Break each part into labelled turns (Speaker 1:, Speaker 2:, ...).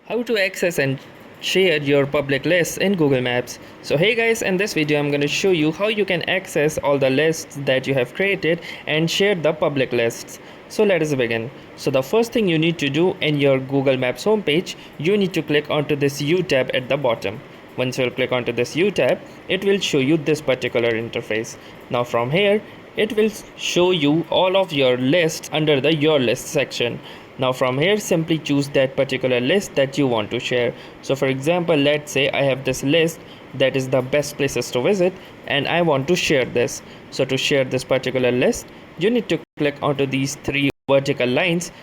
Speaker 1: How to access and share your public lists in Google Maps. So hey guys, in this video I'm going to show you how you can access all the lists that you have created and share the public lists. So let us begin. So the first thing you need to do in your Google Maps homepage, you need to click onto this U tab at the bottom. Once you'll click onto this U tab, it will show you this particular interface. Now from here, it will show you all of your lists under the Your List section. Now from here, simply choose that particular list that you want to share. So for example, let's say I have this list that is the best places to visit and I want to share this. So to share this particular list, you need to click onto these three vertical lines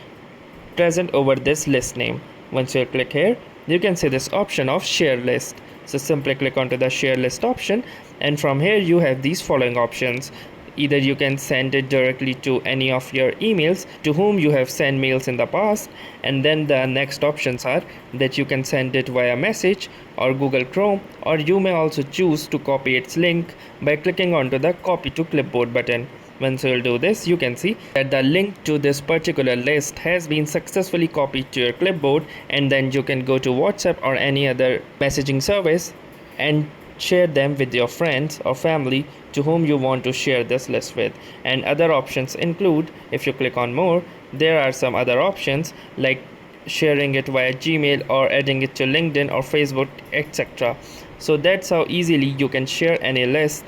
Speaker 1: present over this list name. Once you click here, you can see this option of share list. So simply click onto the share list option, and from here you have these following options. Either you can send it directly to any of your emails to whom you have sent mails in the past, and then the next options are that you can send it via message or Google Chrome, or you may also choose to copy its link by clicking onto the copy to clipboard button. Once you'll do this, you can see that the link to this particular list has been successfully copied to your clipboard, and then you can go to WhatsApp or any other messaging service and share them with your friends or family to whom you want to share this list with. And other options include, if you click on more, there are some other options like sharing it via Gmail or adding it to LinkedIn or Facebook, etc. So that's how easily you can share any list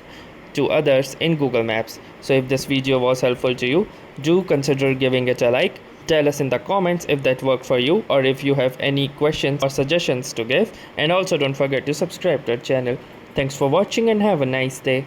Speaker 1: to others in Google Maps. So if this video was helpful to you, do consider giving it a like. Tell us in the comments if that worked for you, or if you have any questions or suggestions to give, and also don't forget to subscribe to our channel. Thanks for watching and have a nice day.